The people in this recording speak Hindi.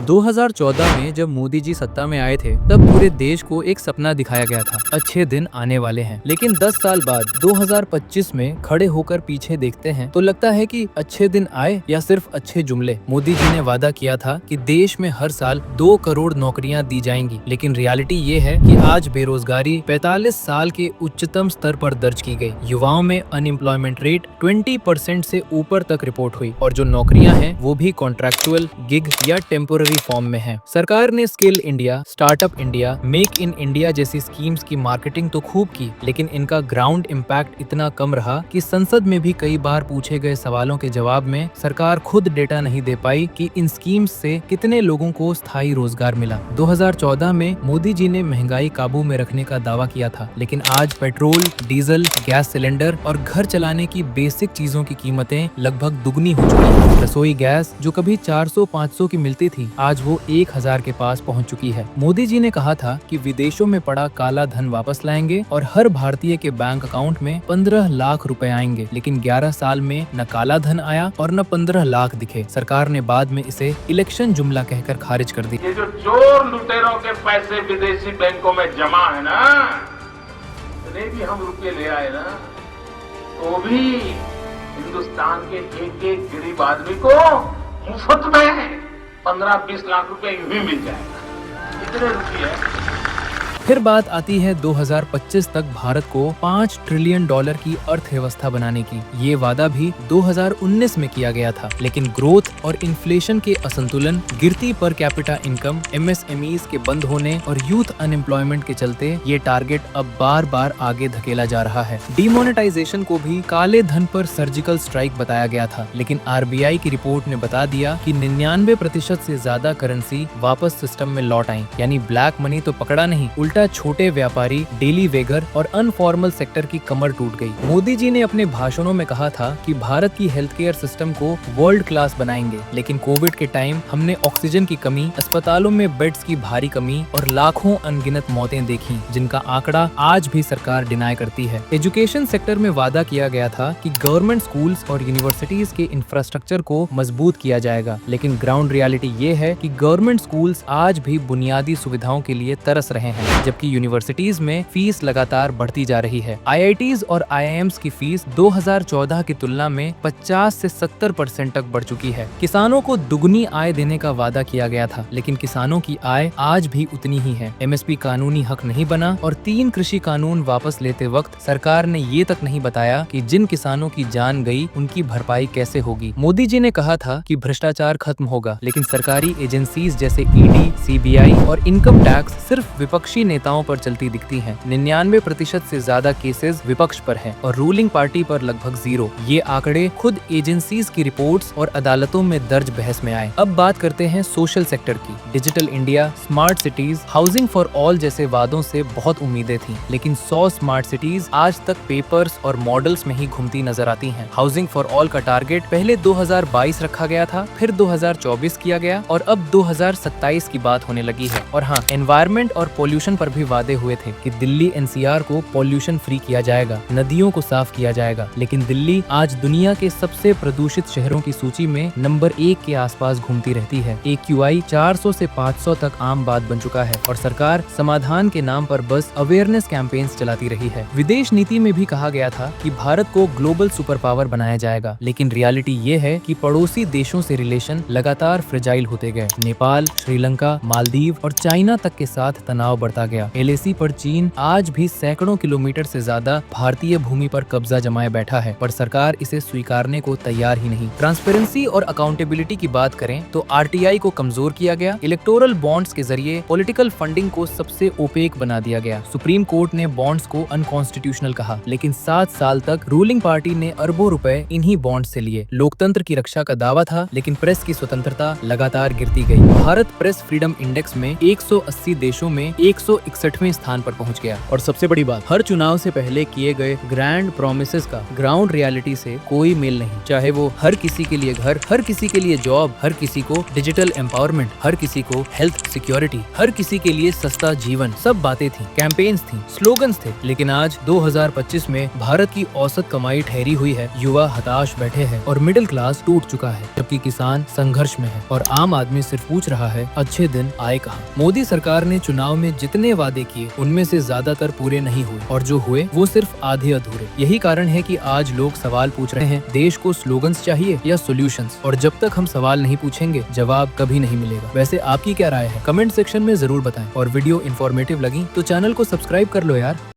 2014 में जब मोदी जी सत्ता में आए थे तब पूरे देश को एक सपना दिखाया गया था, अच्छे दिन आने वाले हैं। लेकिन 10 साल बाद 2025 में खड़े होकर पीछे देखते हैं तो लगता है कि अच्छे दिन आए या सिर्फ अच्छे जुमले। मोदी जी ने वादा किया था कि देश में हर साल 2 करोड़ नौकरियां दी जाएंगी, लेकिन रियलिटी ये है कि आज बेरोजगारी 45 साल के उच्चतम स्तर पर दर्ज की गई। युवाओं में अनएम्प्लॉयमेंट रेट 20% से ऊपर तक रिपोर्ट हुई और जो नौकरियां हैं वो भी कॉन्ट्रैक्चुअल, गिग या टेम्पोररी फॉर्म में है। सरकार ने skill India, startup India, make in India जैसी स्कीम्स की मार्केटिंग तो खूब की, लेकिन इनका ग्राउंड इम्पैक्ट इतना कम रहा कि संसद में भी कई बार पूछे गए सवालों के जवाब में सरकार खुद डेटा नहीं दे पाई कि इन स्कीम्स से कितने लोगों को स्थायी रोजगार मिला। 2014 में मोदी जी ने महंगाई काबू में रखने का दावा किया था, लेकिन आज पेट्रोल, डीजल, गैस सिलेंडर और घर चलाने की बेसिक चीजों की कीमतें लगभग दुगनी हो चुकी हैं। रसोई गैस जो कभी 400-500 की मिलती थी, आज वो 1000 के पास पहुंच चुकी है। मोदी जी ने कहा था कि विदेशों में पड़ा काला धन वापस लाएंगे और हर भारतीय के बैंक अकाउंट में 15 लाख रुपए आएंगे, लेकिन 11 साल में न काला धन आया और न 15 लाख दिखे। सरकार ने बाद में इसे इलेक्शन जुमला कहकर खारिज कर दी। ये जो चोर लुटेरों के पैसे विदेशी बैंकों में जमा है ना, इतने भी हम रुपये ले आए ना, तो भी हिंदुस्तान के एक गरीब आदमी को मुफ्त में 15-20 लाख रुपए यूं ही मिल जाएगा। इतने रुपये। फिर बात आती है 2025 तक भारत को $5 ट्रिलियन की अर्थव्यवस्था बनाने की। ये वादा भी 2019 में किया गया था, लेकिन ग्रोथ और इन्फ्लेशन के असंतुलन, गिरती पर कैपिटा इनकम, MSMEs के बंद होने और यूथ अनएम्प्लॉयमेंट के चलते ये टारगेट अब बार बार आगे धकेला जा रहा है। डिमोनेटाइजेशन को भी काले धन पर सर्जिकल स्ट्राइक बताया गया था, लेकिन RBI की रिपोर्ट ने बता दिया कि 99% से ज्यादा करेंसी वापस सिस्टम में लौट आई। यानी ब्लैक मनी तो पकड़ा नहीं, उल्टा छोटे व्यापारी, डेली वेगर और अनफॉर्मल सेक्टर की कमर टूट गई। मोदी जी ने अपने भाषणों में कहा था कि भारत की हेल्थ केयर सिस्टम को वर्ल्ड क्लास बनाएंगे, लेकिन कोविड के टाइम हमने ऑक्सीजन की कमी, अस्पतालों में बेड्स की भारी कमी और लाखों अनगिनत मौतें देखी, जिनका आंकड़ा आज भी सरकार डिनाई करती है। एजुकेशन सेक्टर में वादा किया गया था कि गवर्नमेंट स्कूल्स और यूनिवर्सिटीज के इंफ्रास्ट्रक्चर को मजबूत किया जाएगा, लेकिन ग्राउंड रियलिटी ये है कि गवर्नमेंट स्कूल्स आज भी बुनियादी सुविधाओं के लिए तरस रहे हैं, जबकि यूनिवर्सिटीज में फीस लगातार बढ़ती जा रही है। IITs और IIMs की फीस 2014 की तुलना में 50 से 70% तक बढ़ चुकी है। किसानों को दुगनी आय देने का वादा किया गया था, लेकिन किसानों की आय आज भी उतनी ही है। MSP कानूनी हक नहीं बना और 3 कृषि कानून वापस लेते वक्त सरकार ने ये तक नहीं बताया कि जिन किसानों की जान गई उनकी भरपाई कैसे होगी। मोदी जी ने कहा था कि भ्रष्टाचार खत्म होगा, लेकिन सरकारी एजेंसीज जैसे ED, CBI और इनकम टैक्स सिर्फ विपक्षी नेताओं पर चलती दिखती हैं। 99% से ज्यादा केसेस विपक्ष पर हैं और रूलिंग पार्टी पर लगभग 0। ये आंकड़े खुद एजेंसीज की रिपोर्ट्स और अदालतों में दर्ज बहस में आए। अब बात करते हैं सोशल सेक्टर की। Digital India, smart cities, housing for all जैसे वादों से बहुत उम्मीदें थी, लेकिन 100 स्मार्ट सिटीज आज तक पेपर्स और मॉडल्स में ही घूमती नजर आती हैं। हाउसिंग फॉर ऑल का टारगेट पहले 2022 रखा गया था, फिर 2024 किया गया और अब 2027 की बात होने लगी है। और हाँ, एनवायरमेंट और पोल्यूशन पर भी वादे हुए थे कि दिल्ली NCR को पोल्यूशन फ्री किया जाएगा, नदियों को साफ किया जाएगा, लेकिन दिल्ली आज दुनिया के सबसे प्रदूषित शहरों की सूची में नंबर 1 के आसपास घूमती रहती है। AQI 400 से 500 तक आम बात बन चुका है और सरकार समाधान के नाम पर बस अवेयरनेस कैंपेन्स चलाती रही है। विदेश नीति में भी कहा गया था कि भारत को ग्लोबल सुपर पावर बनाया जाएगा, लेकिन रियलिटी ये है कि पड़ोसी देशों से रिलेशन लगातार फ्रेजाइल होते गए। नेपाल, श्रीलंका, मालदीव और चाइना तक के साथ तनाव बढ़ता गया। LAC पर चीन आज भी सैकड़ों किलोमीटर से ज्यादा भारतीय भूमि पर कब्जा जमाए बैठा है, पर सरकार इसे स्वीकारने को तैयार ही नहीं। ट्रांसपेरेंसी और अकाउंटेबिलिटी की बात करें तो RTI को कमजोर किया गया। इलेक्टोरल बॉन्ड्स के जरिए पॉलिटिकल फंडिंग को सबसे ओपेक बना दिया गया। सुप्रीम कोर्ट ने बॉन्ड्स को अनकॉन्स्टिट्यूशनल कहा, लेकिन 7 साल तक रूलिंग पार्टी ने अरबों रुपए इन्हीं बॉन्ड से लिए। लोकतंत्र की रक्षा का दावा था, लेकिन प्रेस की स्वतंत्रता लगातार गिरती गई। भारत प्रेस फ्रीडम इंडेक्स में 180 देशों में 101 161वें स्थान पर पहुंच गया। और सबसे बड़ी बात, हर चुनाव से पहले किए गए ग्रैंड प्रोमिसेस का ग्राउंड रियलिटी से कोई मेल नहीं। चाहे वो हर किसी के लिए घर, हर किसी के लिए जॉब, हर किसी को डिजिटल एम्पावरमेंट, हर किसी को हेल्थ सिक्योरिटी, हर किसी के लिए सस्ता जीवन, सब बातें थी, कैंपेन्स थी, स्लोगन्स थे। लेकिन आज 2025 में भारत की औसत कमाई ठहरी हुई है, युवा हताश बैठे हैं और मिडिल क्लास टूट चुका है, जबकि किसान संघर्ष में है और आम आदमी सिर्फ पूछ रहा है अच्छे दिन आए कहाँ। मोदी सरकार ने चुनाव में जितने वादे किए उनमें से ज्यादातर पूरे नहीं हुए और जो हुए वो सिर्फ आधे अधूरे। यही कारण है कि आज लोग सवाल पूछ रहे हैं, देश को स्लोगन्स चाहिए या सॉल्यूशंस? और जब तक हम सवाल नहीं पूछेंगे जवाब कभी नहीं मिलेगा। वैसे आपकी क्या राय है? कमेंट सेक्शन में जरूर बताएं और वीडियो इन्फॉर्मेटिव लगी तो चैनल को सब्सक्राइब कर लो यार।